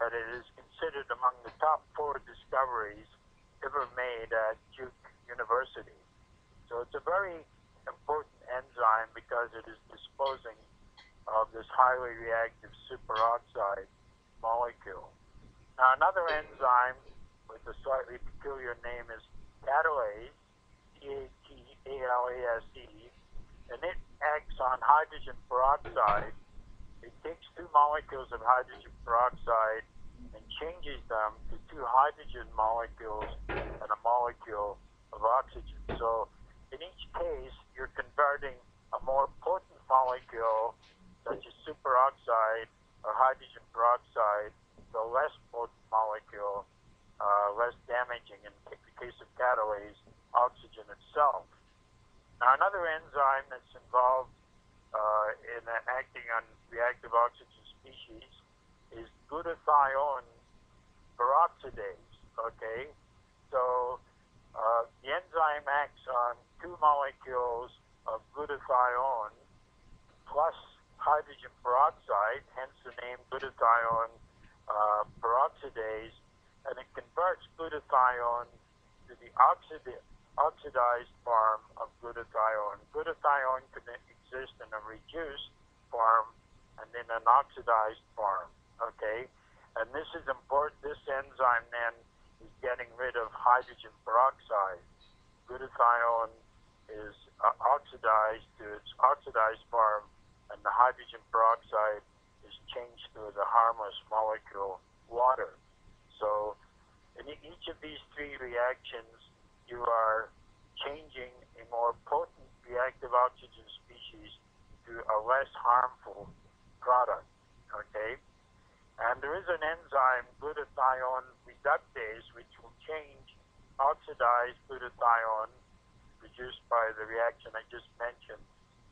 that it is considered among the top 4 discoveries ever made at Duke University. So it's a very important enzyme because it is disposing of this highly reactive superoxide molecule. Now, another enzyme with a slightly peculiar name is catalase, C-A-T-A-L-A-S-E, and it acts on hydrogen peroxide. It takes 2 molecules of hydrogen peroxide and changes them to 2 hydrogen molecules and a molecule of oxygen. So in each case, you're converting a more potent molecule, such as superoxide or hydrogen peroxide, to a less potent molecule, less damaging, in the case of catalase, oxygen itself. Now, another enzyme that's involved in acting on reactive oxygen species is glutathione peroxidase. Okay, so the enzyme acts on 2 molecules of glutathione plus hydrogen peroxide, hence the name glutathione peroxidase, and it converts glutathione to the oxidized form of glutathione. Glutathione can exist in a reduced form and in an oxidized form. Okay, and this is important. This enzyme then is getting rid of hydrogen peroxide. Glutathione is oxidized to its oxidized form, and the hydrogen peroxide is changed to the harmless molecule water. So in each of these 3 reactions, you are changing a more potent reactive oxygen species to a less harmful product. Okay? And there is an enzyme, glutathione reductase, which will change oxidized glutathione produced by the reaction I just mentioned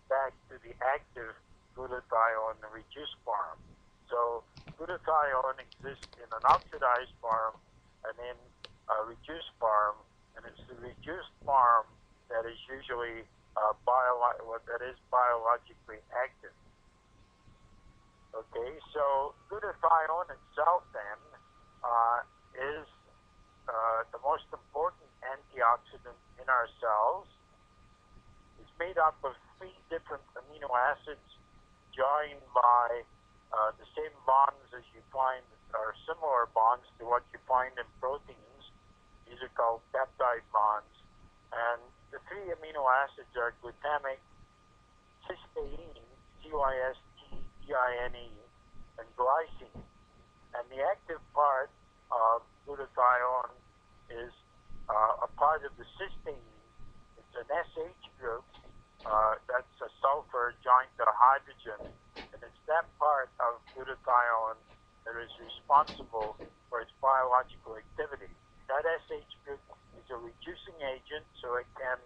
back to the active glutathione, the reduced form. So glutathione exists in an oxidized form and in a reduced form, and it's the reduced form that is usually biologically active. Okay, so glutathione itself then is the most important antioxidant in our cells. It's made up of 3 different amino acids joined by the same bonds as you find, or similar bonds to what you find in proteins. These are called peptide bonds. And the 3 amino acids are glutamic, cysteine, C-Y-S-T-E-I-N-E, and glycine. And the active part of glutathione is a part of the cysteine. It's an SH group. That's a sulfur joined to a hydrogen. And it's that part of glutathione that is responsible for its biological activity. That SH group is a reducing agent, so it can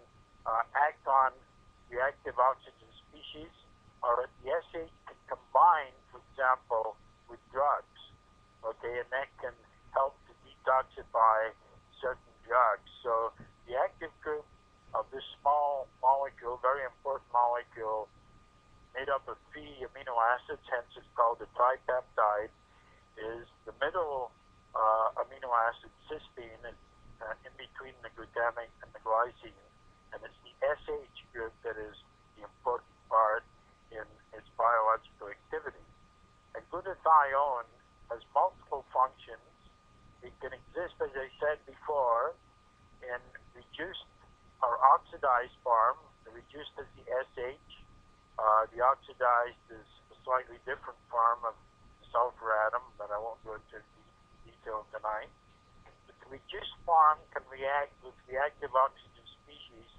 act on reactive oxygen species, or the SH can combine, for example, with drugs. Okay, and that can help to detoxify certain drugs. So the active group of this small molecule, very important molecule, made up of 3 amino acids, hence it's called a tripeptide, is the middle amino acid, cysteine, in between the glutamic and the glycine, and it's the SH group that is the important part in its biological activity. And glutathione has multiple functions. It can exist, as I said before, in reduced or oxidized form. The reduced is the SH. The oxidized is a slightly different form of the sulfur atom that I won't go into detail tonight. But the reduced form can react with reactive oxygen species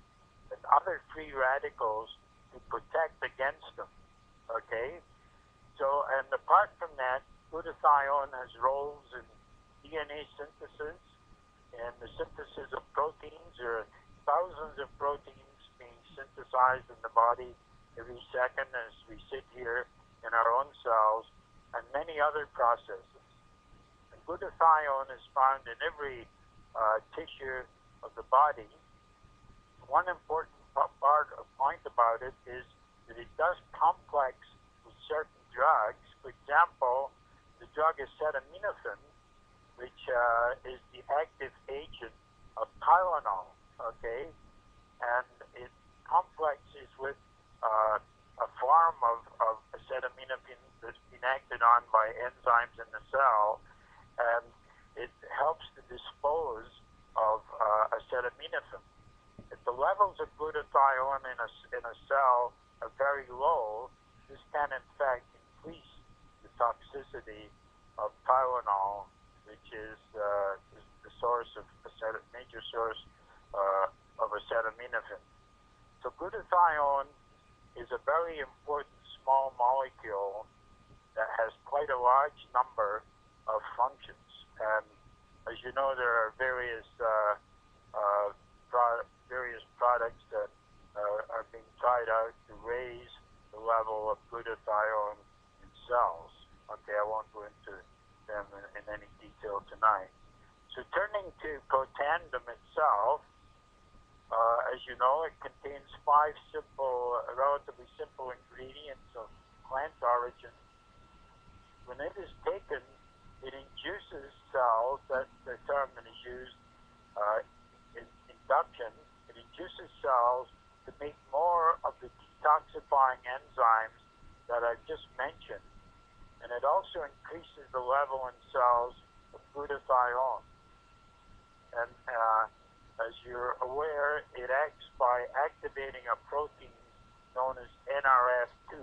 and other free radicals to protect against them. Okay? So, and apart from that, glutathione has roles in DNA synthesis and the synthesis of proteins. There are thousands of proteins being synthesized in the body every second as we sit here in our own cells, and many other processes. And glutathione is found in every tissue of the body. One important point about it is that it does complex with certain drugs. For example, the drug acetaminophen, which is the active agent of Tylenol, okay? And it complexes with a form of acetaminophen that's been acted on by enzymes in the cell, and it helps to dispose of acetaminophen. If the levels of glutathione in a cell are very low, this can in fact increase the toxicity of Tylenol, which is the source of major source of acetaminophen. So glutathione is a very important small molecule that has quite a large number of functions. And as you know, there are various products that are being tried out to raise the level of glutathione in cells. Okay, I won't go into them in any detail tonight. So turning to protandim itself, as you know, it contains 5 relatively simple ingredients of plant origin. When it is taken, it induces cells, that's the term that is used in induction, it induces cells to make more of the detoxifying enzymes that I've just mentioned, and it also increases the level in cells of glutathione. And as you're aware, it acts by activating a protein known as NRF2,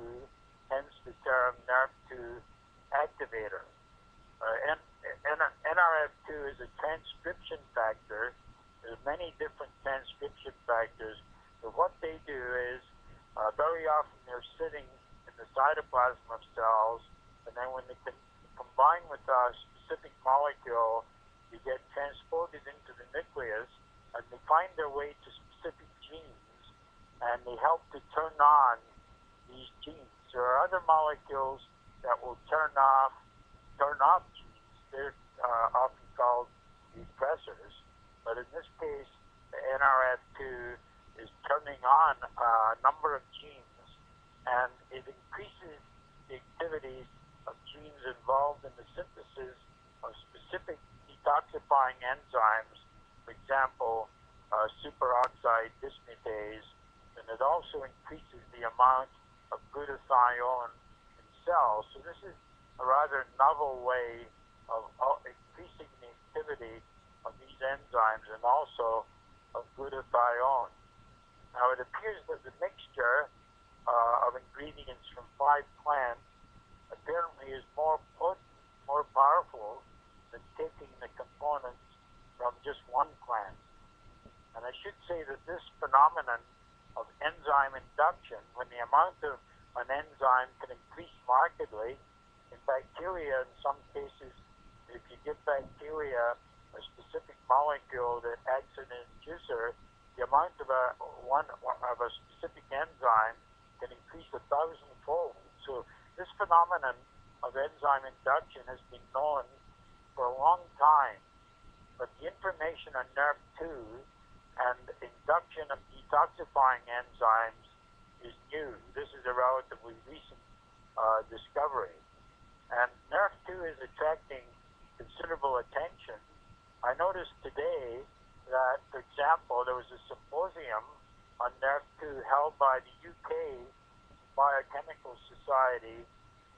hence the term NRF2 activator. NRF2 is a transcription factor. There's many different transcription factors, but what they do is very often they're sitting in the cytoplasm of cells, and then when they combine with a specific molecule, they get transported into the nucleus, and they find their way to specific genes, and they help to turn on these genes. There are other molecules that will turn off genes. They're often called repressors, but in this case, the NRF2 is turning on a number of genes, and it increases the activity of genes involved in the synthesis of specific detoxifying enzymes, for example, superoxide dismutase, and it also increases the amount of glutathione in cells. So this is a rather novel way of increasing the activity of these enzymes and also of glutathione. Now it appears that the mixture of ingredients from 5 plants apparently is more potent, more powerful than taking the components from just one plant. And I should say that this phenomenon of enzyme induction, when the amount of an enzyme can increase markedly, in bacteria in some cases, if you give bacteria a specific molecule that acts as an inducer, the amount of a specific enzyme can increase 1,000-fold. So this phenomenon of enzyme induction has been known for a long time, but the information on NRF2 and induction of detoxifying enzymes is new. This is a relatively recent discovery. And NRF2 is attracting considerable attention. I noticed today that, for example, there was a symposium on NRF2 held by the UK Biochemical Society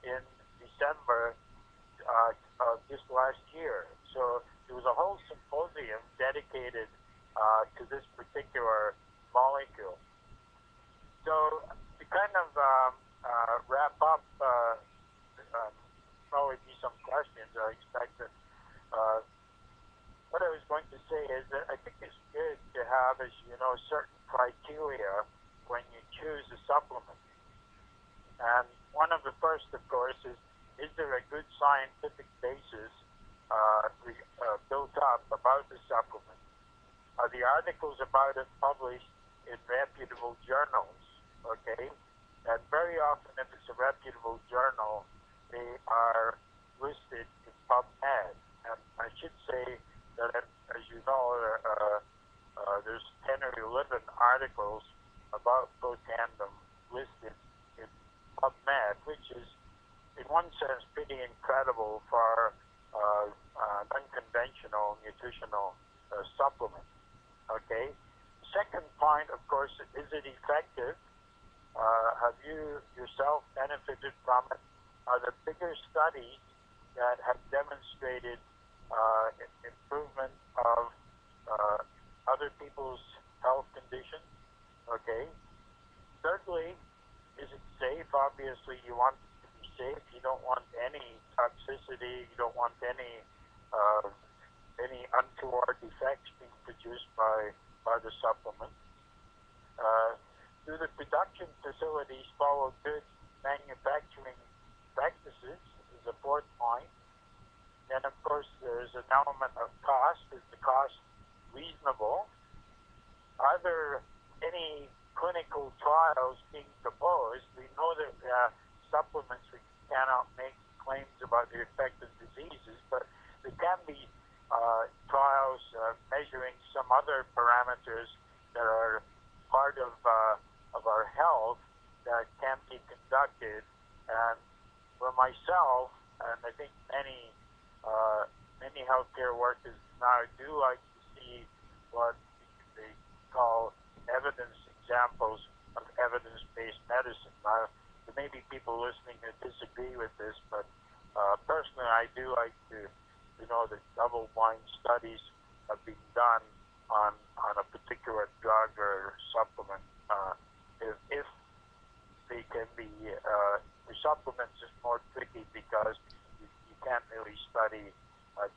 in December of just last year. So there was a whole symposium dedicated to this particular molecule. So to kind of wrap up, probably be some questions I expect. What I was going to say is that I think it's good to have, as you know, certain criteria when you choose a supplement. And one of the first, of course, is there a good scientific basis built up about the supplement? Are the articles about it published in reputable journals? Okay? And very often, if it's a reputable journal, they are listed in PubMed. And I should say that, as you know, there's 10 or 11 articles about protandim listed in PubMed, which is, in one sense, pretty incredible for unconventional nutritional supplement. Okay. Second point, of course, is it effective? Have you yourself benefited from it? Are there bigger studies that have demonstrated improvement of other people's health conditions? Okay. Thirdly, is it safe? Obviously, you want it to be safe. You don't want any toxicity. You don't want any untoward effects being produced by the supplement. Do the production facilities follow good manufacturing practices? Is the fourth point. Then, of course, there's an element of cost. Is the cost reasonable? Are there any clinical trials being proposed? We know that supplements, we cannot make claims about the effect of diseases, but there can be trials measuring some other parameters that are part of our health that can be conducted. And for myself, and I think many healthcare workers now do like to see what they call evidence examples of evidence-based medicine. Now, there may be people listening who disagree with this, but personally, I do like to know that double-blind studies have been done on a particular drug or supplement. If they can be, the supplements is more tricky because you can't really study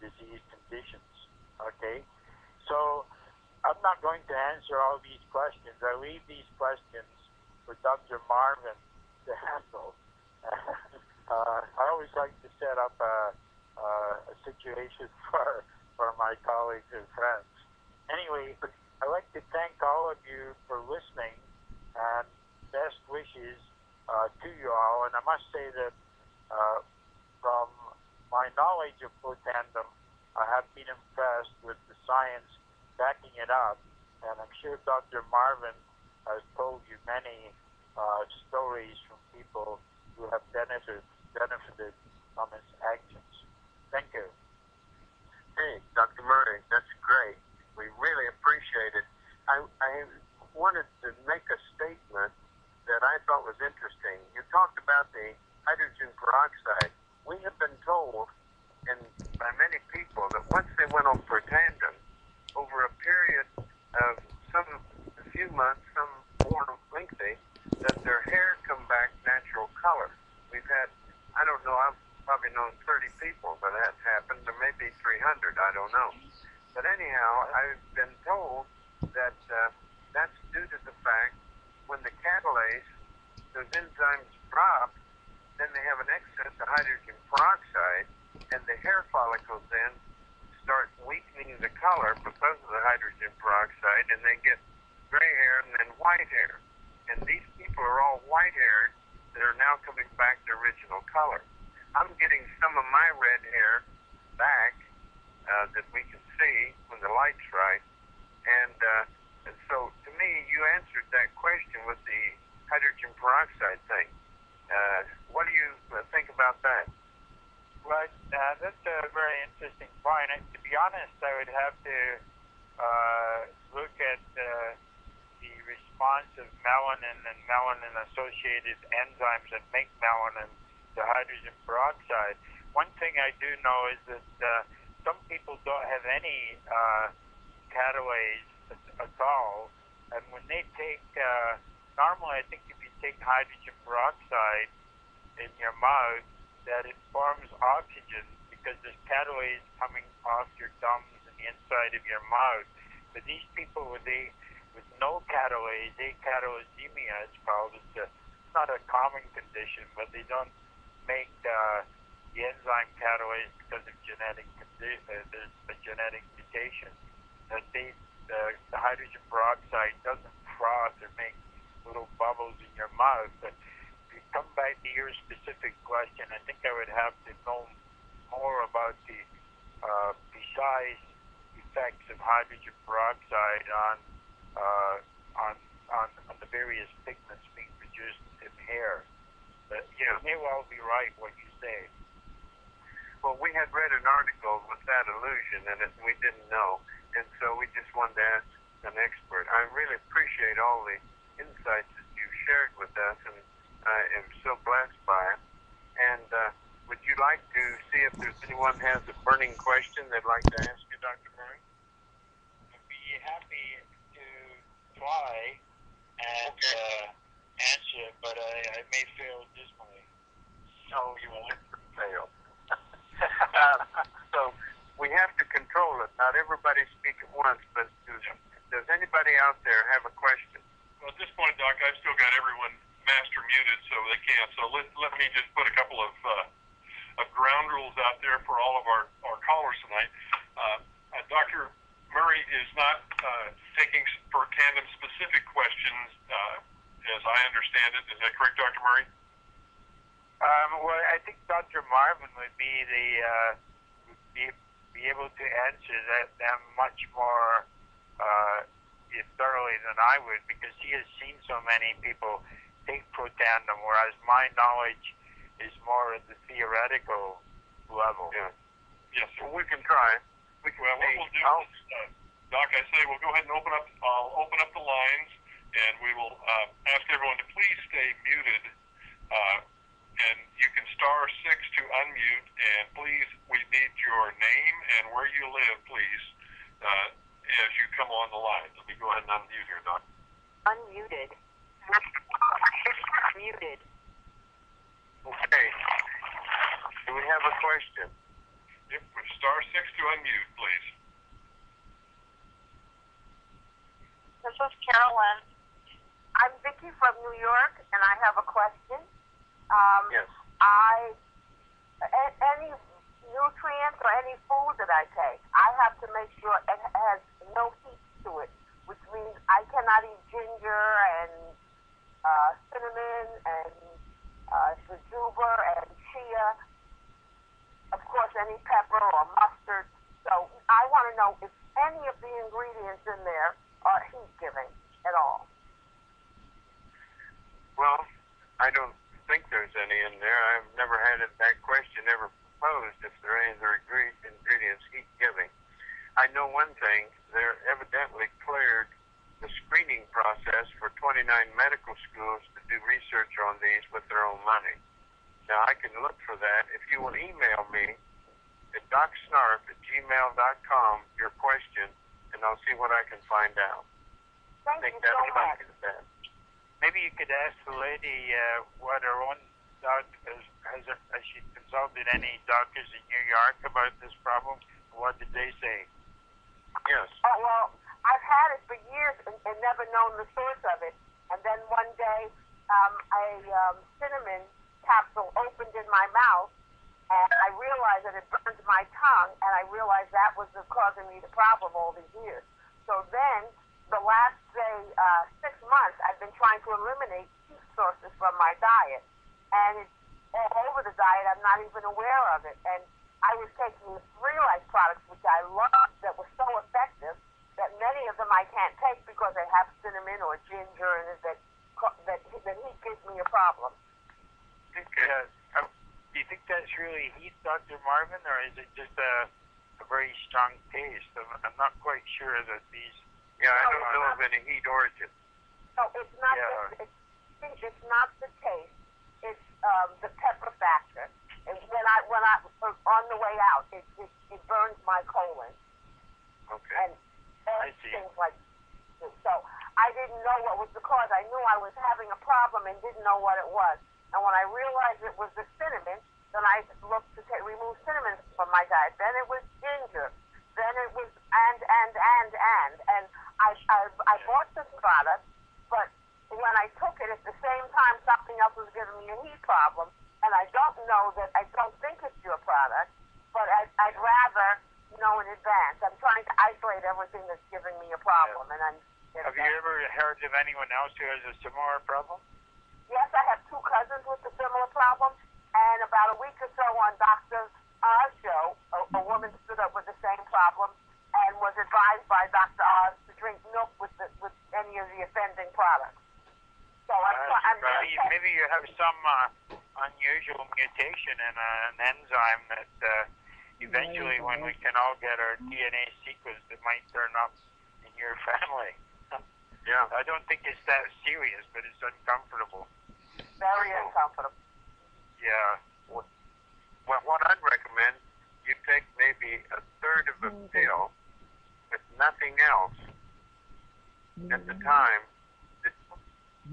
disease conditions. Okay, so I'm not going to answer all these questions. I leave these questions for Dr. Marvin to handle. I always like to set up a situation for my colleagues and friends. Anyway, I'd like to thank all of you for listening and best wishes to you all. And I must say that from my knowledge of protandim, I have been impressed with the science backing it up. And I'm sure Dr. Marvin has told you many stories from people who have benefited from its actions. Thank you. Hey, Dr. Murray, that's great. We really appreciate it. I wanted to make a statement that I thought was interesting. You talked about the hydrogen peroxide. We have been told by many people that once they went on protandim, over a period of a few months, some more lengthy, that their hair come back natural color. We've had, I don't know, I've probably known 30 people that that's happened, or maybe 300, I don't know. But anyhow, I've been told that that's due to the fact when the catalase, those enzymes drop, then they have an excess of hydrogen peroxide, and the hair follicles then start weakening the color because of the hydrogen peroxide, and they get gray hair and then white hair. And these people are all white-haired that are now coming back to original color. I'm getting some of my red hair back that we can see when the light's right. And so, to me, you answered that question with the hydrogen peroxide thing. What do you think about that? Well, that's a very interesting point. And to be honest, I would have to look at the response of melanin and melanin-associated enzymes that make melanin to hydrogen peroxide. One thing I do know is that some people don't have any catalase at all, and when they take, normally I think if you take hydrogen peroxide in your mouth, that it forms oxygen because there's catalase coming off your gums and the inside of your mouth. But these people with no catalase, acatalemia it's called, it's not a common condition, but they don't make the enzyme catalase because of there's a genetic mutation. That the hydrogen peroxide doesn't froth or make little bubbles in your mouth. But if you come back to your specific question, I think I would have to know more about the precise effects of hydrogen peroxide on the various pigments being produced in hair. But you may well be right what you say. Well, we had read an article with that allusion, and we didn't know, and so we just wanted to ask an expert. I really appreciate all the insights that you've shared with us, and I am so blessed by it. And would you like to see if there's anyone has a burning question they'd like to ask you, Dr. Murray? I'd be happy to try and answer, but I may fail dismally. No, you won't fail. So we have to control it. Not everybody speak at once, but does anybody out there have a question? Well, at this point, Doc, I've still got everyone master muted, so they can't. So let me just put a couple of ground rules out there for all of our callers tonight. Dr. Murray is not taking protandim specific questions, as I understand it. Is that correct, Dr. Murray? Well, I think Dr. Marvin would be be able to answer them much more thoroughly than I would, because he has seen so many people take protandim, whereas my knowledge is more at the theoretical level. Yeah. Yes, well, we can try. What we'll do is, Doc, I say we'll go ahead and I'll open up the lines, and we will ask everyone to please stay muted. And you can *6 to unmute, and please, we need your name and where you live, please, as you come on the line. Let me go ahead and unmute here, Doc. Unmuted. Muted. Okay. Do we have a question? Yep, *6 to unmute, please. This is Carolyn. I'm Vicki from New York, and I have a question. Yes. Any nutrients or any food that I take, I have to make sure it has no heat to it, which means I cannot eat ginger and cinnamon and jujube and chia. Of course, any pepper or mustard. So I want to know if any of the ingredients in there are heat-giving at all. Well, I don't think there's any in there. I've never had that question ever proposed if there are any other ingredients heat-giving. I know one thing. They're evidently cleared the screening process for 29 medical schools to do research on these with their own money. Now, I can look for that. If you will email me at docsnarf@gmail.com your question, and I'll see what I can find out. I think that'll help you with that. Maybe you could ask the lady what her own doctor has she consulted any doctors in New York about this problem? What did they say? Yes. Oh, well, I've had it for years and never known the source of it. And then one day, a cinnamon capsule opened in my mouth, and I realized that it burned my tongue, and I realized that was causing me the problem all these years. So then, the last, say, 6 months, I've been trying to eliminate heat sources from my diet. And it's all over the diet. I'm not even aware of it. And I was taking the 3-Life products, which I loved, that were so effective, that many of them I can't take because they have cinnamon or ginger in it that heat gives me a problem. Do you think that's really heat, Dr. Marvin, or is it just a very strong taste? I'm not quite sure that these... Yeah, I don't know of any heat origin. No, it's not. Yeah. It's not the taste. It's the pepper factor. And when I on the way out, it burns my colon. Okay. And things like this. So I didn't know what was the cause. I knew I was having a problem and didn't know what it was. And when I realized it was the cinnamon, then I looked to remove cinnamon from my diet. Then it was ginger. Then it was and I bought this product, but when I took it at the same time, something else was giving me a heat problem, and I don't think it's your product, but I'd rather know in advance. I'm trying to isolate everything that's giving me a problem, and Have you ever heard of anyone else who has a similar problem? Yes, I have 2 cousins with a similar problem, and about a week or so on Dr. Oz show, a woman stood up with the same problem and was advised by Dr. Oz to drink milk with any of the offending products. So maybe you have some unusual mutation in an enzyme that eventually when we can all get our DNA sequenced, it might turn up in your family. Yeah. I don't think it's that serious, but it's uncomfortable. Very uncomfortable. Yeah. Well, what I'd recommend, you take maybe a third of a pill with nothing else at the time that,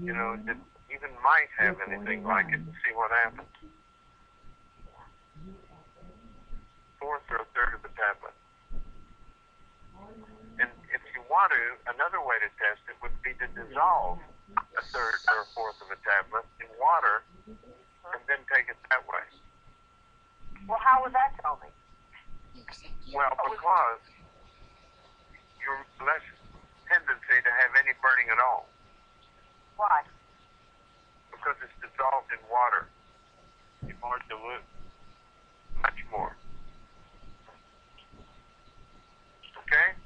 that even might have anything like it, and see what happens. Fourth or a third of the tablet. And if you want to, another way to test it would be to dissolve a third or a fourth of a tablet in water and then take it that way. Well, how would that tell me? Well, because you're less tendency to have any burning at all. Why? Because it's dissolved in water. It's more dilute. Much more. Okay?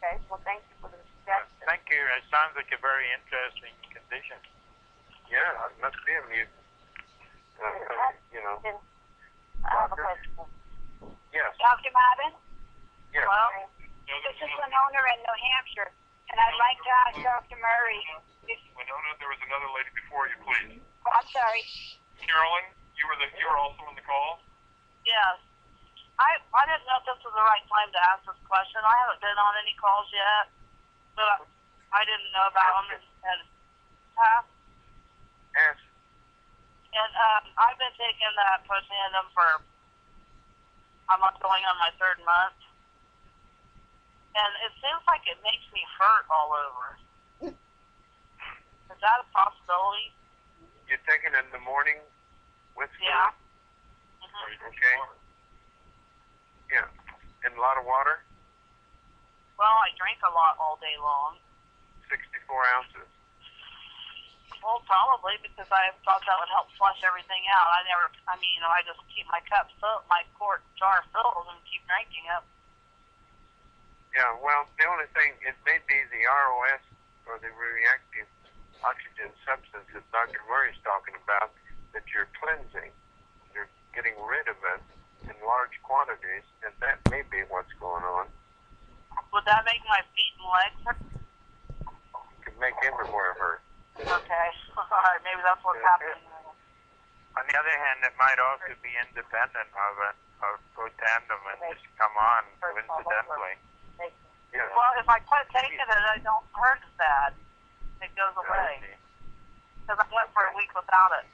Okay, well, thank you for the suggestion. Thank you. It sounds like a very interesting condition. Yeah, it must be a mutant. I have a question. Yes. Dr. Marvin? Yes. Well, this is Winona in New Hampshire, and I'd like to ask Dr. Murray if... Winona, there was another lady before you, please. Oh, I'm sorry. Carolyn, you were also on the call? Yes. I didn't know if this was the right time to ask this question. I haven't been on any calls yet, but I didn't know about them. Yes. And I've been taking that protandim for, I'm going on my third month. And it seems like it makes me hurt all over. Is that a possibility? You take it in the morning with food? Yeah. Okay. Yeah. And a lot of water? Well, I drink a lot all day long. 64 ounces. Well, probably because I thought that would help flush everything out. I just keep my cup filled, my quart jar filled, and keep drinking it. Yeah, well, the only thing, it may be the ROS, or the reactive oxygen substance that Dr. Murray's talking about, that you're cleansing. You're getting rid of it in large quantities, and that may be what's going on. Would that make my feet and legs hurt? It could make everywhere hurt. Okay. All right, maybe that's what's happening. On the other hand, it might also be independent of protandim and just come on coincidentally. Yeah. Well, if I quit taking it, I don't hurt as bad. It goes away. Because I went for a week without it.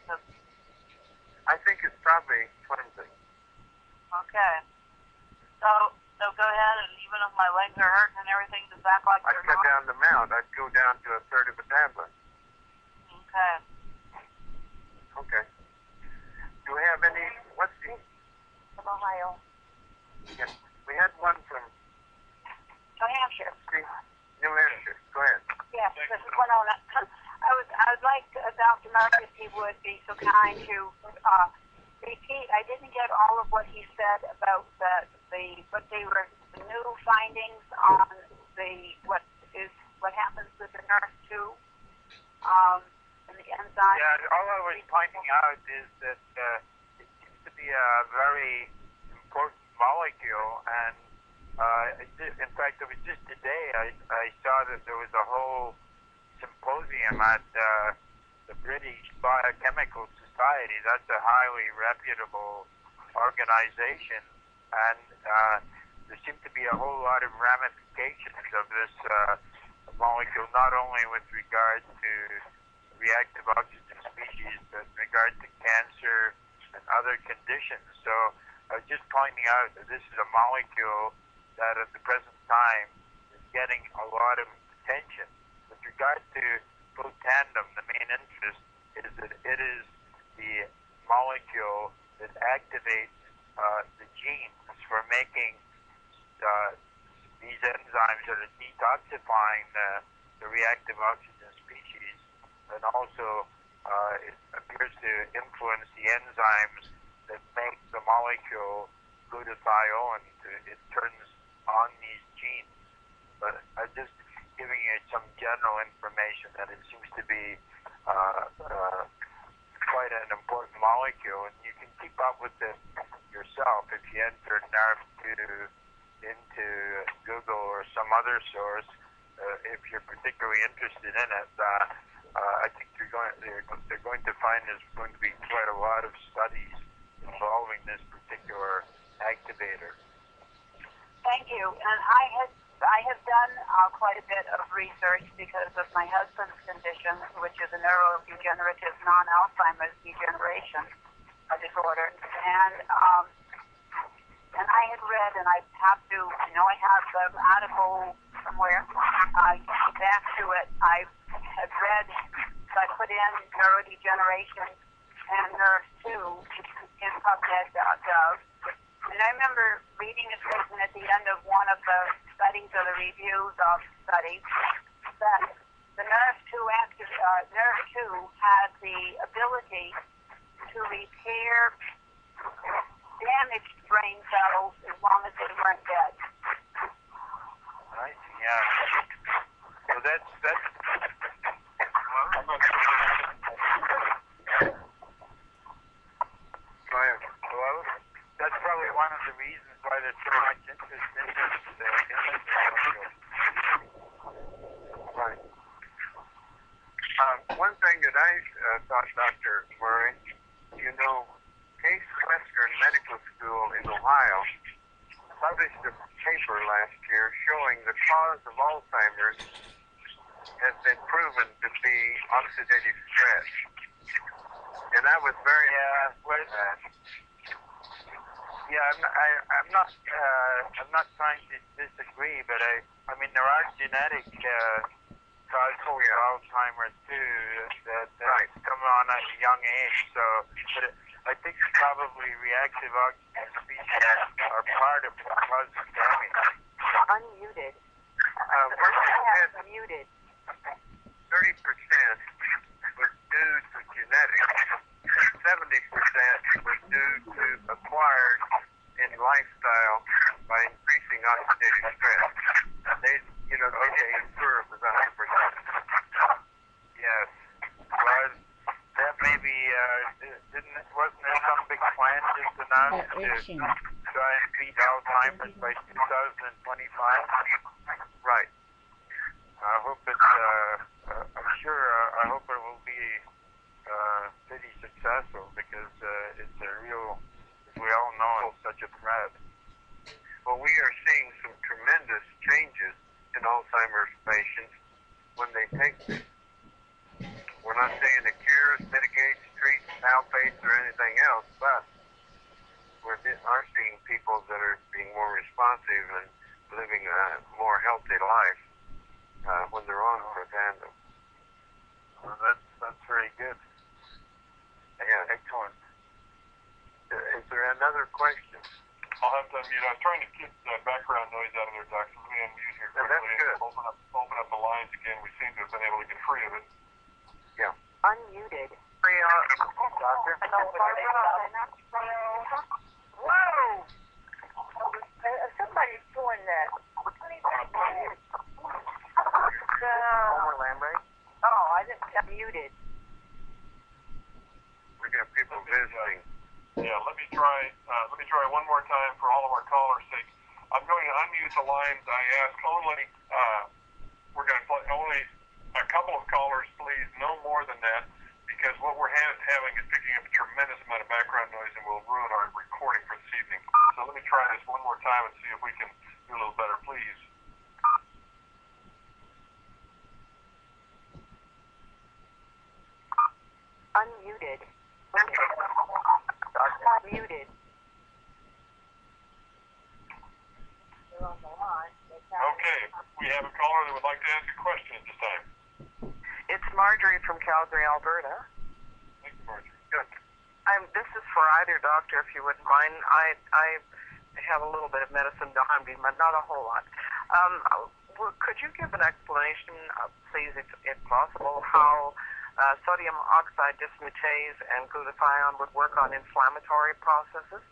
I think it's probably cleansing. Okay. So go ahead, and even if my legs are hurting and everything, does that like I'd cut down the amount. I'd go down to a third of a tablet. Okay. Okay. Do we have any, what's the... From Ohio. Yeah, we had one from New Hampshire. New Hampshire. Go ahead. Yes, this is Winona. I'd like Dr. Murray, if he would be so kind to repeat. I didn't get all of what he said about the new findings on what happens with the nurse too, and the enzyme. Yeah, all I was pointing out is that it seems to be a very important molecule, and in fact, it was just today I saw that there was a whole symposium at the British Biochemical Society. That's a highly reputable organization, and there seem to be a whole lot of ramifications of this molecule, not only with regard to reactive oxygen species, but in regard to cancer and other conditions. So I was just pointing out that this is a molecule that at the present time is getting a lot of attention. With regard to protandim, the main interest is that it is the molecule that activates the genes for making these enzymes that are detoxifying the reactive oxygen species, and also it appears to influence the enzymes that make the molecule glutathione. It turns on these genes. But I'm just giving you some general information that it seems to be quite an important molecule, and you can keep up with the yourself. If you enter NARF2 into Google or some other source, if you're particularly interested in it, I think they're going to find there's going to be quite a lot of studies involving this particular activator. Thank you. And I have done quite a bit of research because of my husband's condition, which is a neurodegenerative non-Alzheimer's degeneration disorder. And I had read, and I have to, I have the article somewhere. Back to it. I had read, so I put in neurodegeneration and NERV2 in PubMed.gov. And I remember reading a statement at the end of one of the studies or the reviews of studies that the NERV2 had the ability to repair damaged brain cells as long as they weren't dead. Right? Yeah. So that's. I'm not sure. Hello? That's probably one of the reasons why there's so much interest in this molecule. Right. One thing that I thought, Dr. Murray, Case Western Medical School in Ohio published a paper last year showing the cause of Alzheimer's has been proven to be oxidative stress. And I was very impressed with that. Yeah, I'm not trying to disagree, but I mean there are genetic causes of Alzheimer's too that come on at a young age. So, but I think probably reactive oxygen species are part of what causes damage. Unmuted. Muted. 30% was due to genetics, and 70% was due to acquired in lifestyle by increasing oxidative stress. They curve was 100%. Yes. Well, that maybe wasn't there some big plan just announced to try and beat Alzheimer's by 2025? Right. I hope I'm sure. I hope it will be pretty successful because it's a real, as we all know, it's such a threat. Well, we are seeing some tremendous changes in Alzheimer's patients when they take this. We're not saying it cures, mitigates, treats, palpates, or anything else, but we are seeing people that are being more responsive and living a more healthy life when they're on protandim. Well, that's very good. Yeah. Excellent. Is there another question? I'll have to unmute. I was trying to get background noise out of there, Doctor. Let me unmute here quickly. That's good. Open up the lines again. We seem to have been able to get free of it. Yeah. Unmuted. Doctor? Whoa! Somebody's doing that. Homer Lamray? Oh, I just got muted. We got people visiting. Yeah, let me try one more time for all of our callers' sake. I'm going to unmute the lines. I ask only, we're going to play only a couple of callers, please, no more than that, because what we're having is picking up a tremendous amount of background noise and will ruin our recording for this evening. So let me try this one more time and see if we can do a little better, please. Unmuted. Muted. Okay, we have a caller that would like to ask a question at this time. It's Marjorie from Calgary, Alberta. Thank you, Marjorie. Good. This is for either doctor, if you wouldn't mind. I have a little bit of medicine behind me, but not a whole lot. Could you give an explanation, please, if possible, how sodium oxide dismutase and glutathione would work on inflammatory processes?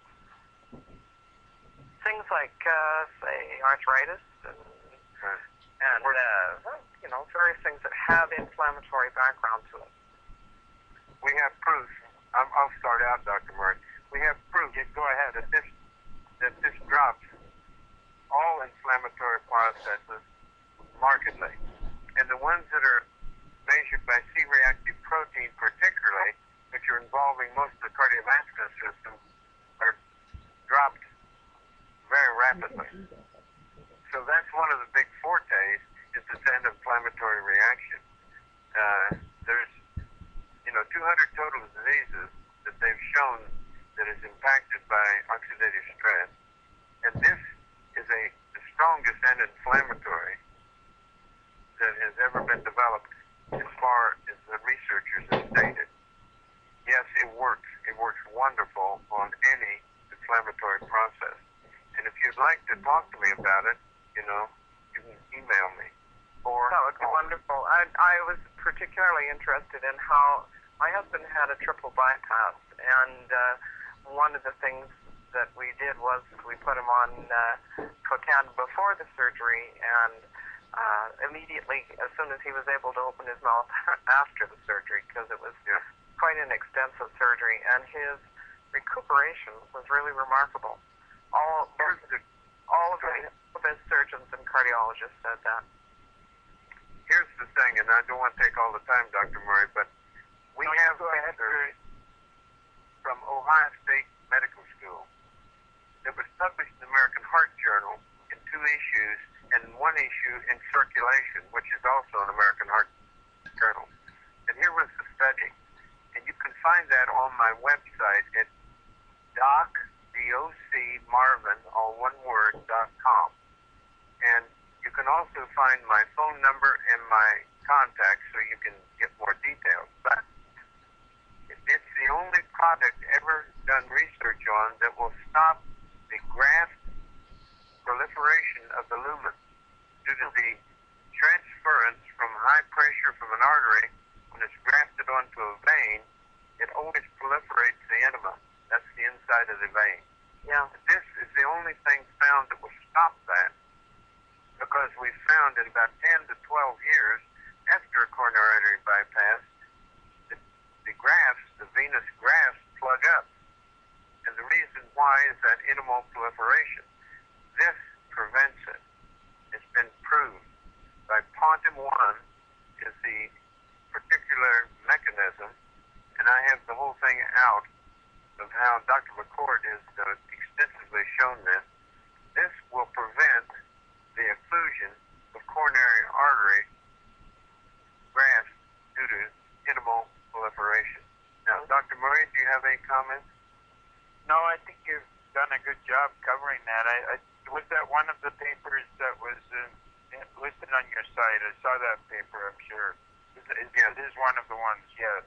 Things like, say, arthritis and various things that have inflammatory background to it. We have proof. I'll start out, Dr. Murray. we have proof. Go ahead. That this drops all inflammatory processes markedly. And the ones that are measured by C-reactive protein particularly, which are involving most of the cardiovascular system, are dropped very rapidly. So that's one of the big fortes, is this anti-inflammatory reaction. There's 200 total diseases that they've shown that is impacted by oxidative stress. And this is the strongest anti-inflammatory that has ever been developed as far as the researchers have stated. Yes, it works. It works wonderful on any inflammatory process. And if you'd like to talk to me about it, you can email me. Or that would be wonderful. I was particularly interested in how my husband had a triple bypass, and one of the things that we did was we put him on protandim before the surgery, and immediately, as soon as he was able to open his mouth after the surgery, because it was quite an extensive surgery, and his recuperation was really remarkable. All of his surgeons and cardiologists said that. Here's the thing, and I don't want to take all the time, Dr. Murray, but we have research from Ohio State Medical School that was published in the American Heart Journal in 2 issues, and 1 issue in Circulation, which is also an American Heart Journal. And here was the study. And you can find that on my website at docmarvin, all one word, .com. And you can also find my phone number and my contact so you can get more details. But it's the only product ever done research on that will stop the graft proliferation of the lumen due to the transference from high pressure from an artery. When it's grafted onto a vein, it always proliferates the enema. That's the inside of the vein. Yeah. This is the only thing found that will stop that, because we found in about 10 to 12 years after a coronary artery bypass, the grafts, the venous grafts, plug up. And the reason why is that intimal proliferation. This prevents it. It's been proved by protandim 1 is the particular mechanism, and I have the whole thing out of how Dr. McCord has extensively shown this. This will prevent the occlusion of coronary artery grafts due to intimal proliferation. Now, Dr. Murray, do you have any comments? No, I think you've done a good job covering that. Was that one of the papers that was listed on your site? I saw that paper, I'm sure. It is one of the ones, yes.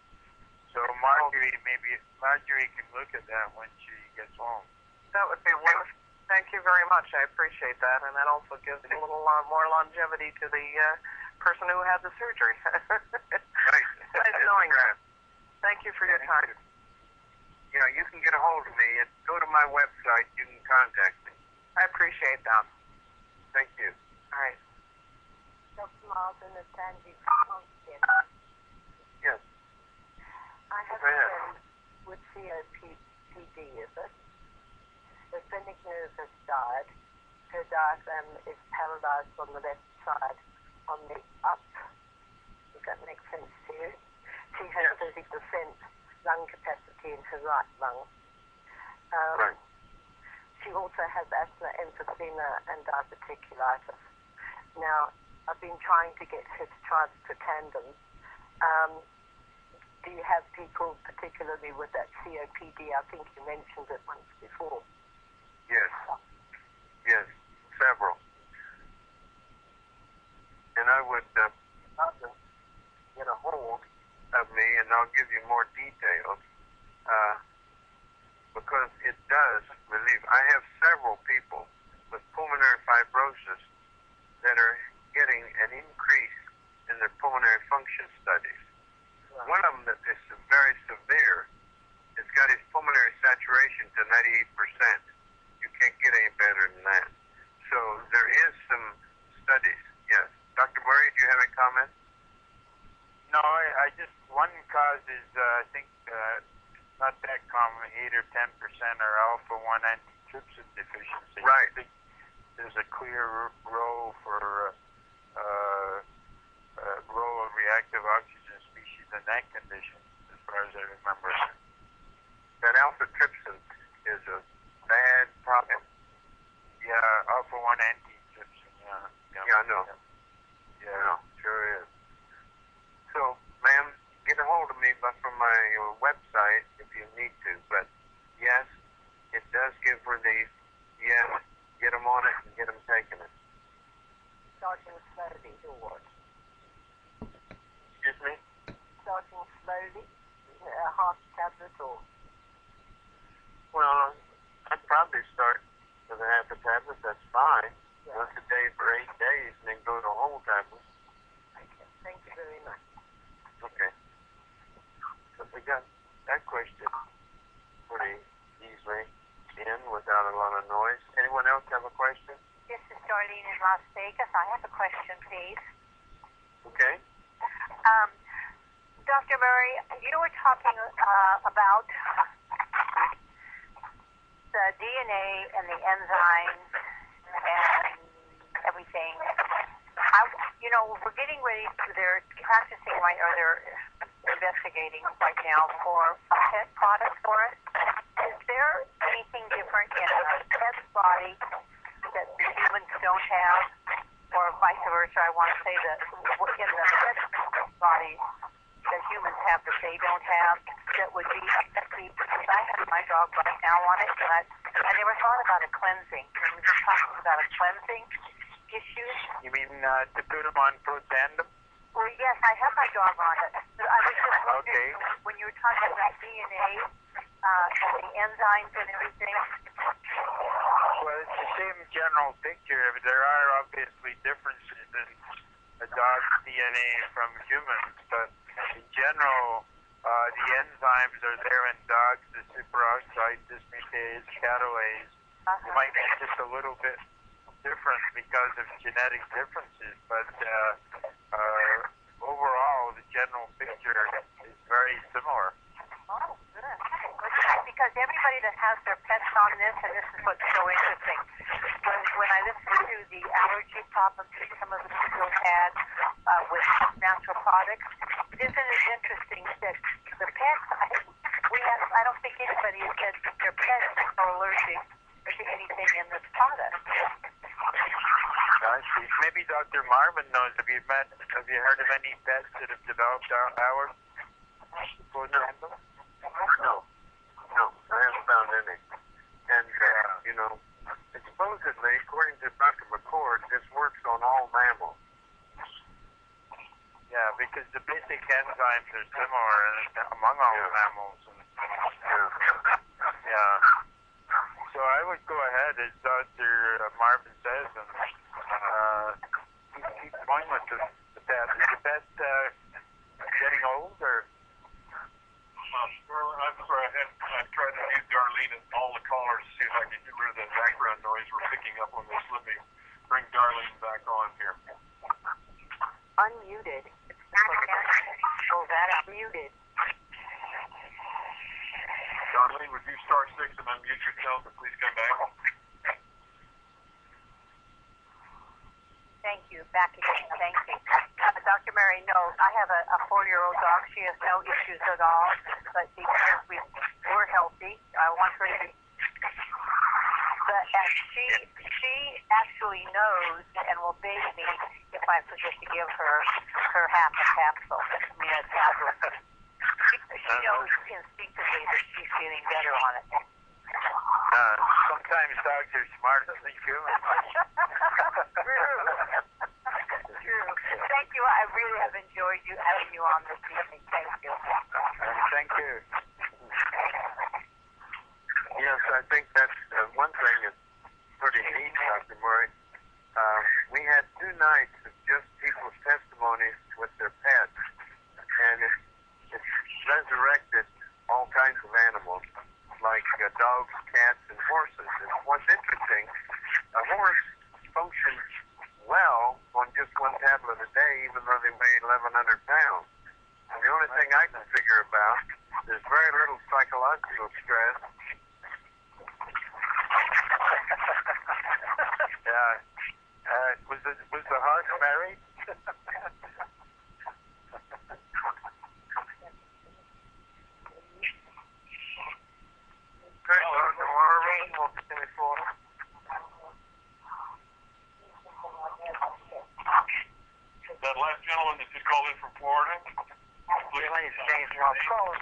So Marjorie can look at that when she gets home. That would be wonderful. Thank you very much. I appreciate that, and that also gives a little more longevity to the person who had the surgery. Right. Nice knowing you. Thank you for your time. You can get a hold of me and go to my website. You can contact me. I appreciate that. Thank you. All right. Dr. Marvin and Sandy. Yes. I have Go a ahead. friend with COPD, is it? The phrenic nerve has died. Her diaphragm is paralyzed on the left side, on the up. Does that make sense to you? She has 30% lung capacity in her right lung. Right. She also has asthma, emphysema, and diverticulitis. Now, I've been trying to get her to try the protandim. Do you have people particularly with that COPD? I think you mentioned it once before. Yes. Yes. Several. And I would get a hold of me, and I'll give you more details, because it does relieve. I have several people with pulmonary fibrosis that are getting an increase in their pulmonary function studies. One of them that is very severe has got his pulmonary saturation to 98%. You can't get any better than that. So there is some studies. Yes. Dr. Murray, do you have any comments? No, I just, one cause is, I think, not that common. 8 or 10% are alpha-1 antitrypsin deficiency. Right. I think there's a clear role for role of reactive oxygen species in that condition, as far as I remember. That alpha trypsin is a bad problem. Yeah, alpha-1 antitrypsin. Yeah, I know. Yeah. Sure is. So, ma'am, get a hold of me from my website if you need to. But yes, it does give relief. Yes, get them on it and get them taking it. Starting slowly or what? Excuse me? Starting slowly? Half tablet or? Well, I'd probably start with a half a tablet. That's fine. Yeah. Once a day for 8 days, and then go to a whole tablet. Okay. Thank you very much. Okay. So we got that question pretty easily in without a lot of noise. Anyone else have a question? This is Darlene in Las Vegas. I have a question, please. Okay. Dr. Murray, you were talking about the DNA and the enzymes and everything. We're getting ready. They're practicing right, or they're investigating right now for a pet product for us. Is there anything different in a pet's body that the humans don't have, or vice versa? I want to say that in the pet's body that humans have that they don't have that would be effective, because I have my dog right now on it, and I never thought about a cleansing. Can we just talk about a cleansing issue? You mean to put them on protandim? Well, yes, I have my dog on it. I was just wondering, Okay. when you were talking about DNA and the enzymes and everything. Well, it's the same general picture. There are obviously differences in a dog's DNA from humans, but in general, the enzymes are there in dogs, the superoxide dismutase, catalase. You might be just a little bit different because of genetic differences, but overall, the general picture is very similar. Oh, good. Because everybody that has their pets on this, and this is what's so interesting, when I listen to the allergy problems that some of the people had with natural products, isn't it interesting that the pets, I don't think anybody has said that their pets are allergic to anything in this product. I see. Maybe Dr. Marvin knows. Have you heard of any pets that have developed allergy? No, I haven't found any. And, supposedly, according to Dr. McCord, this works on all mammals. Yeah, because the basic enzymes are similar among all mammals. Yeah. So I would go ahead, as Dr. Marvin says, and keep going with the pet. Is the pet getting old, or? I'm sorry, I tried to mute Darlene and all the callers to see if I could get rid of the background noise we're picking up on this. Let me bring Darlene back on here. Unmuted. Oh, that's muted. Darlene, would you star 6 and unmute yourself and please come back? Thank you. Back again. Thank you. Dr. Mary, no, I have a 4-year-old dog. She has no issues at all, but because we're healthy, I want her to be. But she actually knows and will beg me if I forget to give her half a capsule. I mean, a tablet. She knows instinctively that she's feeling better on it. Sometimes dogs are smarter than humans. True. Thank you. I really have enjoyed having you on this evening. Thank you. Thank you. Yes, I think that's one thing that's pretty neat, Dr. Murray. We had 2 nights of just people's testimonies with their pets, and it resurrected all kinds of animals, like dogs, cats, and horses. And what's interesting, a horse functions well on just 1 tablet a day, even though they weigh 1,100 pounds. And the only thing I can figure about there's very little psychological stress. Yeah. Was the heart married? Good, Dr. Marvin. We'll continue forward. That last gentleman that just called in from Florida. James Cole,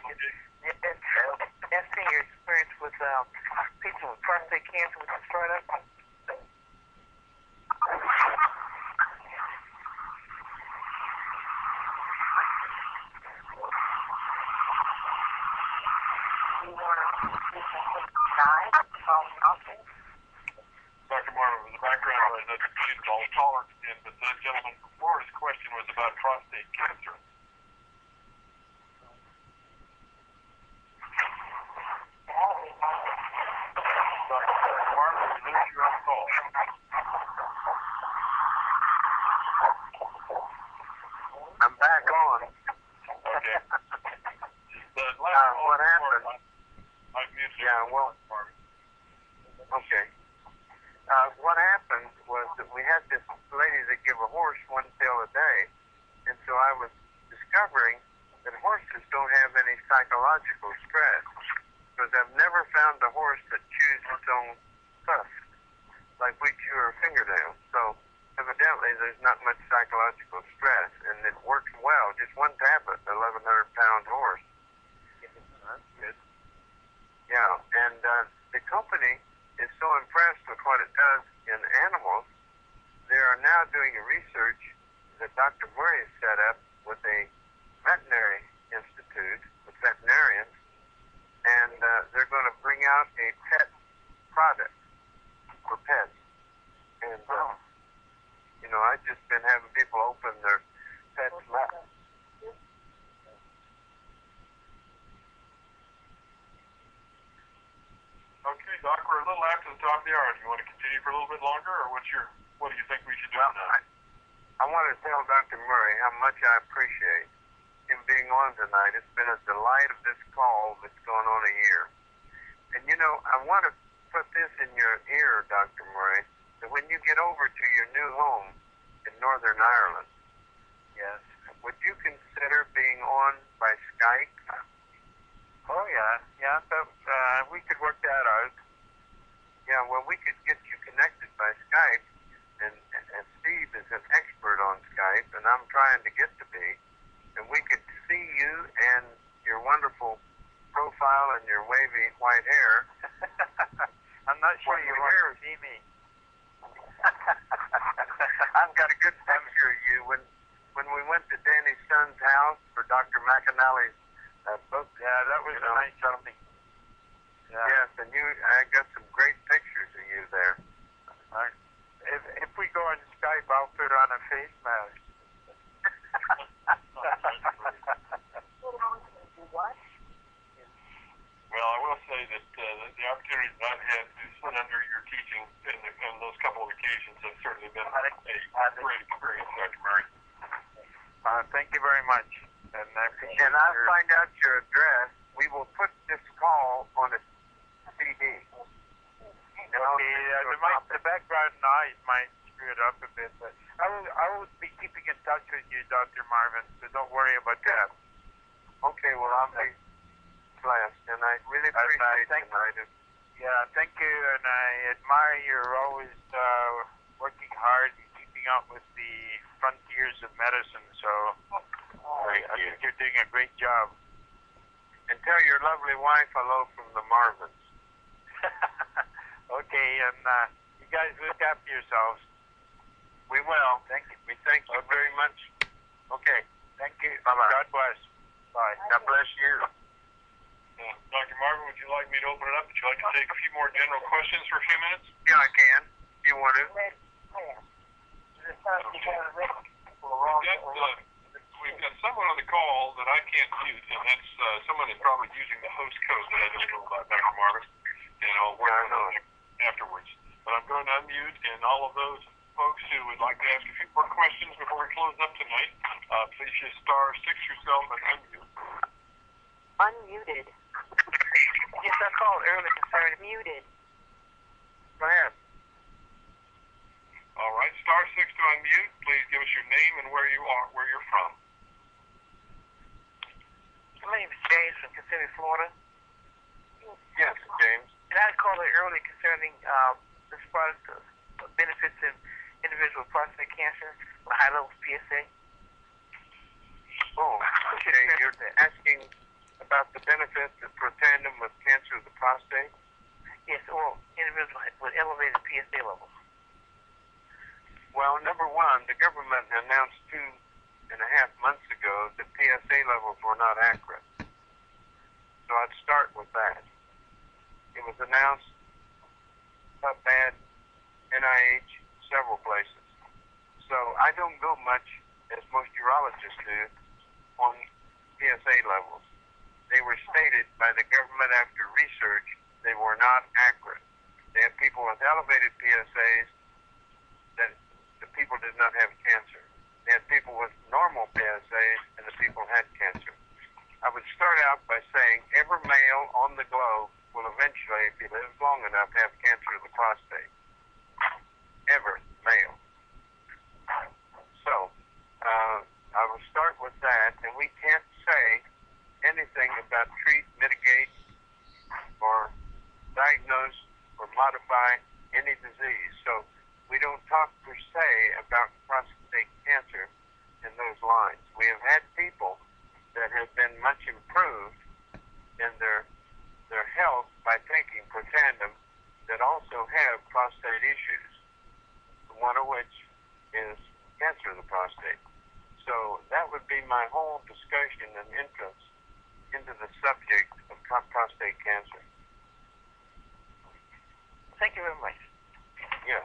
asking your experience with people with prostate cancer with arthritis. Dr. Marvin, with the background was that the all tolerance in, but that gentleman from Florida's question was about prostate cancer. Dr. Marvin, we lose you on call. I'm back on. Okay. The last What happened? I've muted you. Yeah, well, okay. What happened was that we had this lady that give a horse one pill a day, and so I was discovering that horses don't have any psychological stress, because I've never found a horse that chews its own tusk, like we chew our fingernails. So evidently there's not much psychological stress, and it works well. Just one tablet, 1,100-pound horse. That's good. Yeah, and the company is so impressed with what it does in animals, they are now doing a research that Dr. Murray has set up with a veterinary institute, with veterinarians, and they're going to bring out a pet product for pets. And, I've just been having people open their pets' mouths. Okay, Doc, we're a little after the top of the hour. Do you want to continue for a little bit longer, or what do you think we should do now? I want to tell Dr. Murray how much I appreciate him being on tonight. It's been a delight of this call that's gone on a year. And, I want to put this in your ear, Dr. Murray, that when you get over to your new home in Northern Ireland, Yes. would you consider being on by Skype? Oh, yeah. So, we could work that out. Yeah, well, we could get you connected by Skype, and Steve is an expert on Skype, and I'm trying to get to be, and we could see you and your wonderful profile and your wavy white hair. I'm not sure What you we want hear to see me. I've got a good picture of you when we went to Danny's son's house for Dr. McAnally's book. Yeah, that was a nice outing. Yeah. Yes, and I got some great pictures of you there. If we go on Skype, I'll put on a face mask. Well, I will say that the opportunities that I've had to sit under your teaching in those couple of occasions have certainly been a great experience, Dr. Murray. Thank you very much. And I appreciate And I'll find out your address. We will put this call on a CD. The background noise might screw it up a bit, but I will be keeping in touch with you, Dr. Marvin, so don't worry about that. Okay, well, I'll be blessed, and I really appreciate tonight. Yeah, thank you, and I admire you're always working hard and keeping up with the frontiers of medicine, so I think you're doing a great job. And tell your lovely wife hello from the Marvins. Okay, and you guys look after yourselves. We will. Thank you. We thank you very much. Okay. Thank you. Bye-bye. God bless. Bye. God bless you. Dr. Marvin, would you like me to open it up? Would you like to take a few more general questions for a few minutes? Yeah, I can. You want to? We've got someone on the call that I can't mute, and that's someone that's probably using the host code that I don't know about, Dr. Marvin, and I'll work on it afterwards. But I'm going to unmute, and all of those folks who would like to ask a few more questions before we close up tonight, please just *6 yourself and unmute. Unmuted. Yes, I called earlier concerning Muted. Go ahead. All right, star 6 to unmute. Please give us your name and where you are, where you're from. My name is James from Kissimmee, Florida. Yes, James. And I called earlier concerning this product benefits in individual with prostate cancer with high levels PSA. Oh, okay. You're asking about the benefits of protandim with cancer of the prostate? Yes, or individuals with elevated PSA levels. Well, number one, the government announced 2.5 months ago that PSA levels were not accurate. So I'd start with that. It was announced PubMed, NIH, several places. So I don't go much, as most urologists do, on PSA levels. They were stated by the government after research they were not accurate. They had people with elevated PSAs that the people did not have cancer. They had people with normal PSAs and the people had cancer. I would start out by saying every male on the globe will eventually, if he lives long enough, have cancer of the prostate. Every male. So, I will start with that, and we can't say anything about treat, mitigate, or diagnose or modify any disease. So we don't talk per se about prostate cancer in those lines. We have had people that have been much improved in their health by taking protandim that also have prostate issues, one of which is cancer of the prostate. So that would be my whole discussion and entrance into the subject of prostate cancer. Thank you very much. Yes.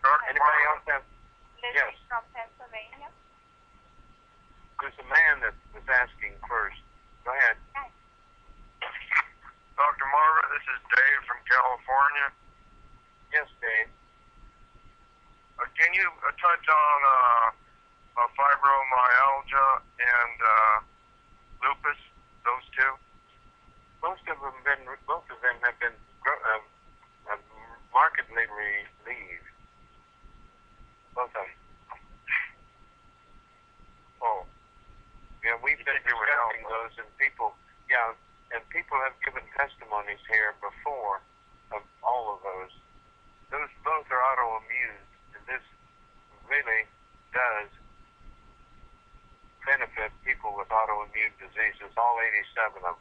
Dr. Anybody else have? Lizzie Yes. from Pennsylvania. There's a man that was asking first. Go ahead. Dr. Margaret, this is Dave from California. Yes, Dave. Can you touch on fibromyalgia and lupus? Those two. Both of them have been markedly relieved. Both of them. Oh. Yeah, we've been discussing those, and people have given testimonies here before of all of those. Those both are autoimmune, and this really does benefit people with autoimmune diseases, all 87 of them.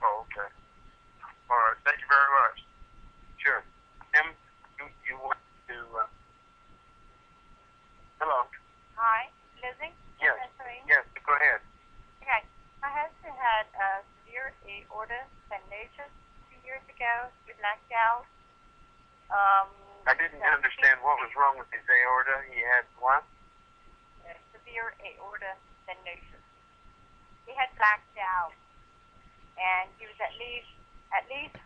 Oh, okay. All right. Thank you very much. Sure. Tim, you want to... Hello. Hi, Lizzie. Yes. Pennsylvania. Yes, go ahead. Okay. My husband had a severe aorta stenosis 2 years ago. He blacked out. I didn't understand what was wrong with his aorta. He had what? Severe aorta stenosis. He had blacked out, and he was at least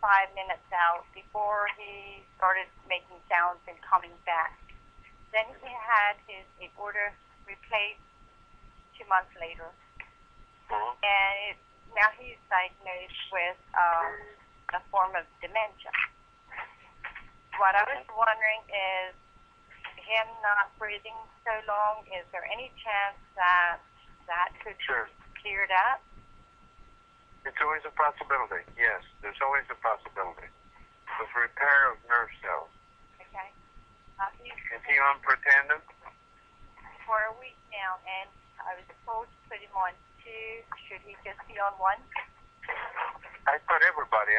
5 minutes out before he started making sounds and coming back. Then he had his aorta replaced 2 months later, and now he's diagnosed with a form of dementia. What I was wondering is, him not breathing so long, is there any chance that could Sure. be cleared up? It's always a possibility. Yes, there's always a possibility. With repair of nerve cells. Okay. Is he on protandim? For a week now, and I was supposed to put him on 2. Should he just be on 1? I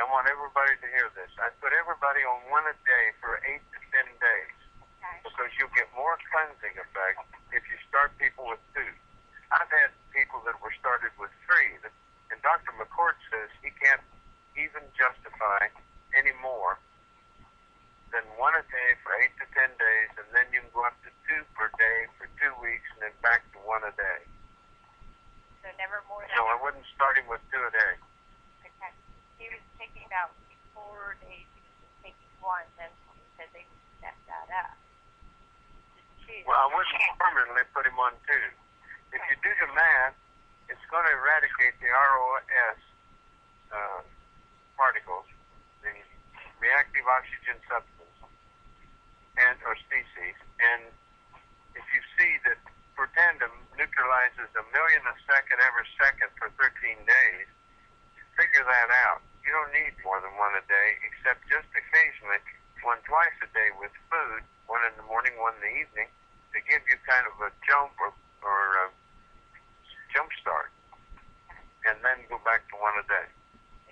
want everybody to hear this. I put everybody on 1 a day for 8 to 10 days. Okay. Because you'll get more cleansing effect if you start people with 2. I've had people that were started with 3, and Dr. McCord says he can't even justify any more than 1 a day for 8 to 10 days, and then you can go up to 2 per day for 2 weeks, and then back to 1 a day. So never more than. So I wouldn't start him with 2 a day. Okay. He was taking about 4 days. He was just taking 1, and he said they would set that up. Just 2. Well, I wouldn't permanently put him on 2. If you do the math, it's going to eradicate the ROS particles, the reactive oxygen substance, and or species. And if you see that protandim neutralizes 1 million a second every second for 13 days, figure that out. You don't need more than one a day, except just occasionally, one twice a day with food, one in the morning, one in the evening, to give you kind of a jump or jump start, and then go back to one a day.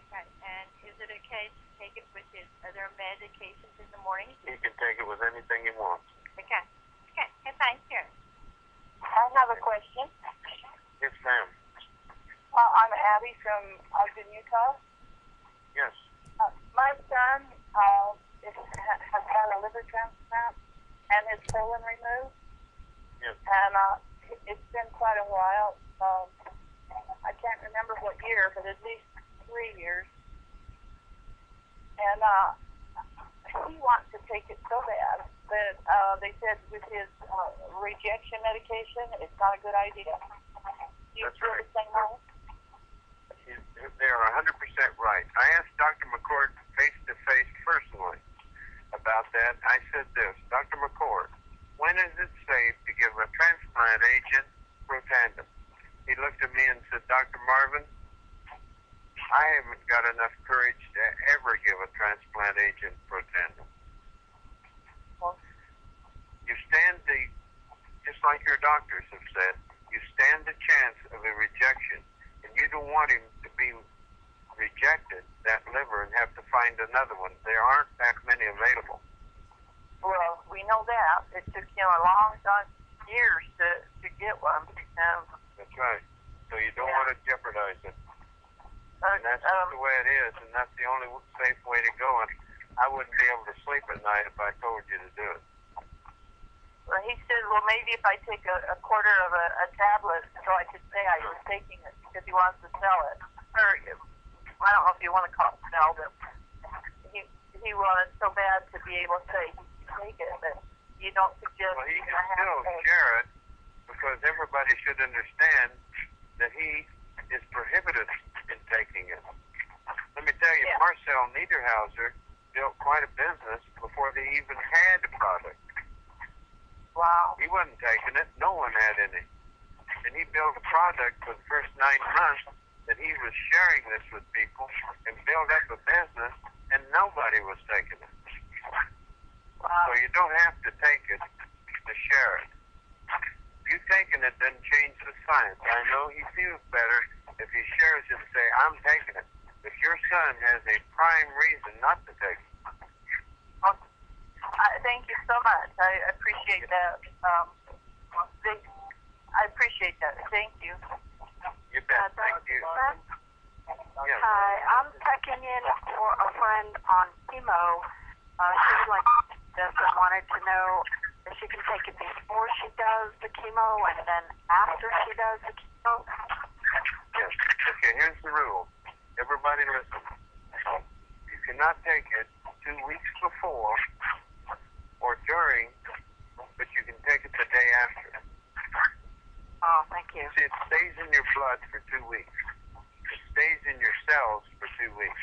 Okay. And is it okay to take it with his other medications in the morning? He can take it with anything he wants. Okay. Okay. Thank you. I have a question. Yes, ma'am. I'm Abby from Ogden, Utah. Yes. My son has had a liver transplant and his colon removed. Yes. And it's been quite a while. I can't remember what year, but at least 3 years. And he wants to take it so bad that they said with his rejection medication, it's not a good idea. Do you That's feel right. the same way? They are 100% right. I asked Dr. McCord face-to-face personally about that. I said this, Dr. McCord, when is it safe to give a transplant agent protandim? He looked at me and said, Dr. Marvin, I haven't got enough courage to ever give a transplant agent protandim. You stand just like your doctors have said, you stand the chance of a rejection, and you don't want him to be rejected, that liver, and have to find another one. There aren't that many available. Well, we know that. It took him a long time, years to get one. That's right. So you don't want to jeopardize it. And that's just the way it is, and that's the only safe way to go. And I wouldn't be able to sleep at night if I told you to do it. Well, he said, well, maybe if I take a quarter of a tablet so I could say I was taking it because he wants to sell it. Or, I don't know if you want to call it sell, but he wanted so bad to be able to say he can take it, but you don't suggest Well, he he's can going to still have to share it because everybody should understand that he is prohibited in taking it. Let me tell you, Yeah. Marcel Niederhauser built quite a business before they even had a product. Wow. He wasn't taking it. No one had any. And he built a product for the first 9 months that he was sharing this with people and built up a business, and nobody was taking it. Wow. So you don't have to take it to share it. You taking it doesn't change the science. I know he feels better if he shares it and say, I'm taking it. If your son has a prime reason not to take it. Thank you so much. I appreciate that. I appreciate that. Thank you. You bet. Thank you. Yes. Hi, I'm checking in for a friend on chemo. She would like this and wanted to know if she can take it before she does the chemo and then after she does the chemo. Yes. Okay, here's the rule. Everybody listen. You cannot take it 2 weeks before or during, but you can take it the day after. Oh, thank you. See, it stays in your blood for 2 weeks. It stays in your cells for 2 weeks.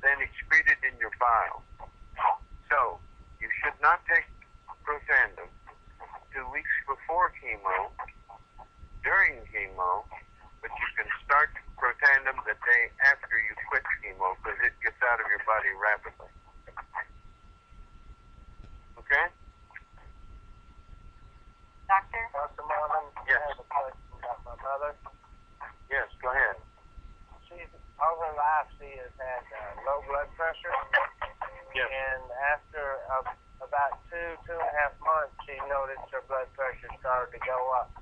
Then excreted in your bile. So, you should not take protandim 2 weeks before chemo, during chemo, but you can start protandim the day after you quit chemo because it gets out of your body rapidly. Okay? Doctor? Dr. Marvin, Yes. I have a question about my mother. Yes, go ahead. She's, all her life, she has had low blood pressure. Yes. And after about 2.5 months, she noticed her blood pressure started to go up.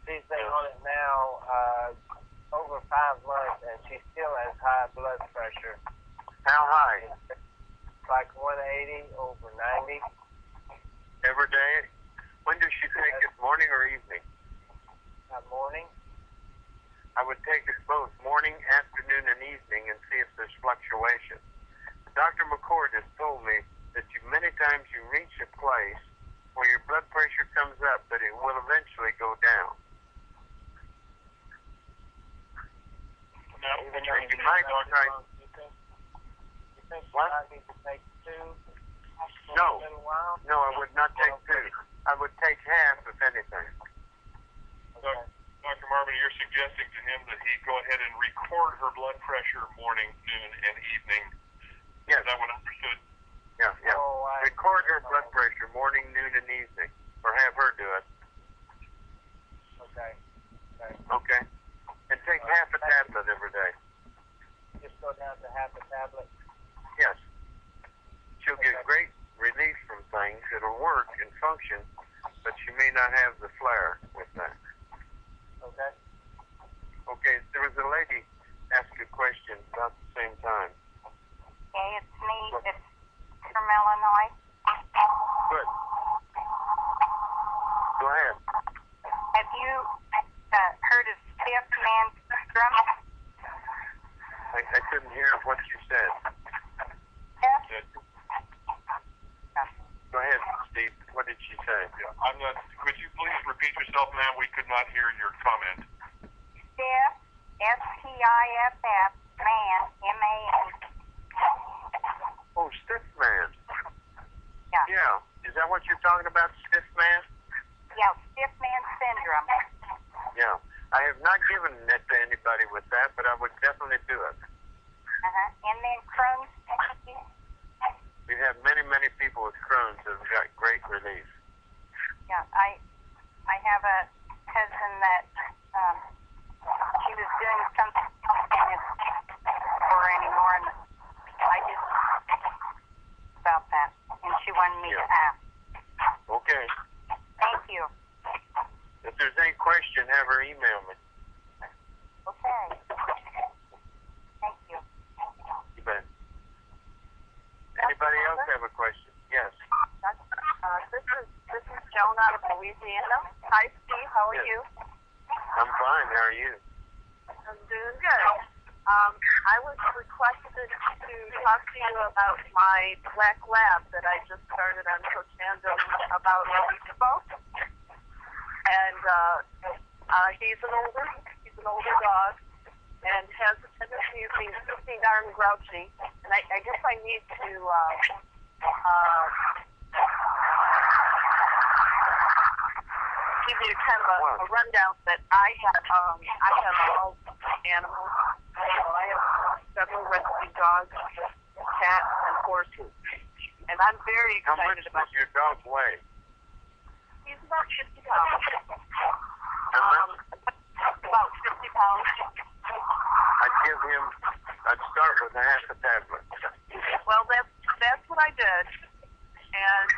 She's been on it now over 5 months, and she still has high blood pressure. How high? Like 180 over 90. Every day? When does she take it, morning or evening? Morning. I would take it both morning, afternoon, and evening and see if there's fluctuation. Dr. McCord has told me that many times you reach a place where your blood pressure comes up, but it will eventually go down. Now, You might, right? You think What? I need to take 2 No. for a little while? No, I would not take 2. I would take half, if anything. Dr. Marvin, you're suggesting to him that he go ahead and record her blood pressure morning, noon, and evening. Yes. Is that what I understood? Yeah, yeah. Oh, Record her blood pressure morning, noon, and evening. Or have her do it. Okay. Okay. And take half a tablet every day. Just go down to half a tablet. Yes. She'll get great relief from things. It'll work and function, but she may not have the flare with that. Okay. Okay, there was a lady asked a question about the same time. Okay, it's me. It's from Illinois. Good. Go ahead. Have you heard of stiff man syndrome? I couldn't hear what you said. Yes. Go ahead, Steve. What did she say? Yeah, I'm not. Could you please repeat yourself, ma'am? We could not hear your comment. Stiff, S-T-I-F-F, man, M-A-N. Oh, stiff man. Yeah. Yeah. Is that what you're talking about, stiff man? Yeah, stiff man syndrome. Yeah. I have not given it to anybody with that, but I would definitely do it. And then Crohn's disease. We have many, many people with Crohn's that have got great relief. Yeah, I have a cousin that she was doing something for her anymore, and I just about that, and she wanted me to ask. Okay. Thank you. If there's any question, have her email me. Okay. Thank you. You bet. Anybody else have a question? Yes. This is Joan out of Louisiana. Hi, Steve. How are Yes. you? I'm fine. How are you? I'm doing good. I was requested to talk to you about my black lab that I just started on protandim about a week ago. And he's an older dog, and has a tendency of being pretty darn grouchy. And I guess I need to give you kind of a rundown that I have all animals. I have several rescue dogs, cats, and horses. And I'm very How much excited about does your dog weigh? He's about 50 pounds. How much? About 50 pounds. I'd start with a half a tablet. Well, that's what I did. And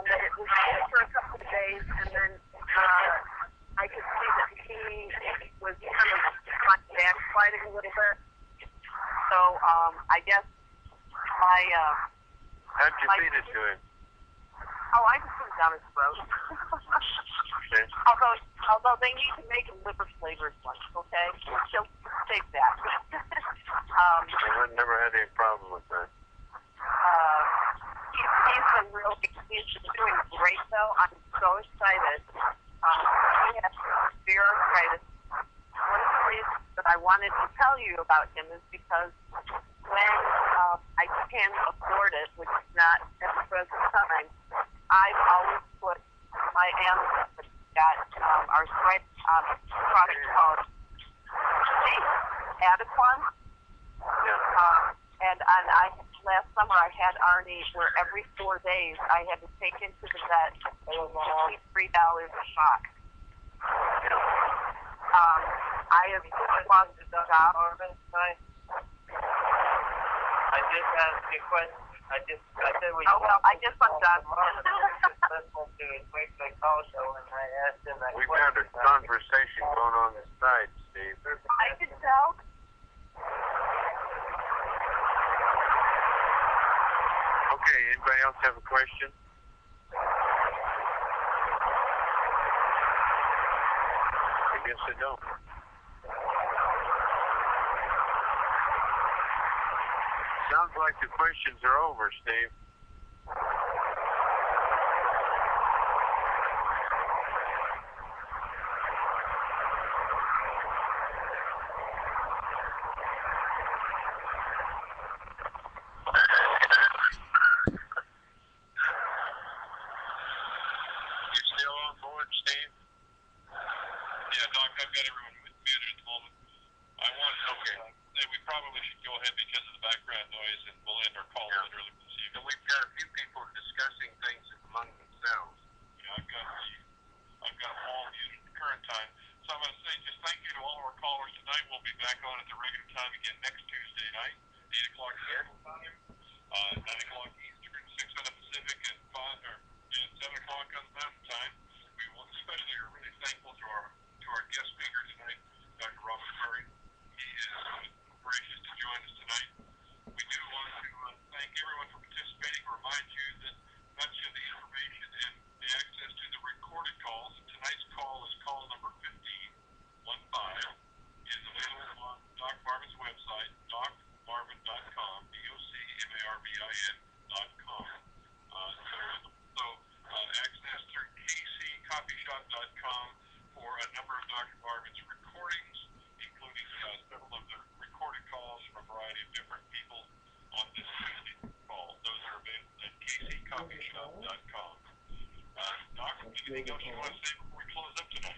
it was good for a couple of days, and then I could see that he was kind of backsliding a little bit. So I guess my How'd you feed it to him? I just put it down his throat. Okay. Although they need to make a liver flavored one, okay? She'll take that. I've never had any problem with that. He's doing great though. I'm so excited. He has severe arthritis. One of the reasons that I wanted to tell you about him is because when I can't afford it, which is not at the present time, I've always put my animals that got arthritis on a product called Adequan. Yeah. And I last summer I had Arnie where every 4 days I had to take him to the vet. It was only $3 a shot. I have lost a job. I just asked you a question. I said we. Oh well, I just went done. Listening to his weekly call show, and I asked him that We've question. had a conversation going on the side, Steve. I can tell. Okay, anybody else have a question? I guess I don't. Sounds like the questions are over, Steve. You still on board, Steve? Yeah, Doc, I've got everyone muted at the moment. I want to say we probably should go ahead because of the background noise, and we'll end our call a little early this evening. And we've got a few people discussing things among themselves. Yeah, I've got them all muted at the current time. So I'm going to say just thank you to all of our callers tonight. We'll be back on at the regular time again next Tuesday night, 8 o'clock Central Time, 9 o'clock Eastern, 6 on the Pacific, and 7 o'clock on the Mountain Time. We will especially are really thankful to our guest speaker tonight, Dr. Robert Murray. He is gracious to join us tonight. We do want to thank everyone for participating. Remind you that much of the information and the access to the recorded calls, and tonight's call is call number 1515, is available on Doc Marvin's website, docmarvin.com, docmarvin.com. So access through kccoffeeshop.com for a number of Dr. Marvin's recordings, including several of the recorded calls from a variety of different people on this Tuesday call. Those are available at kccoffeeshop.com. Doc, anything else you want to say before we close up tonight?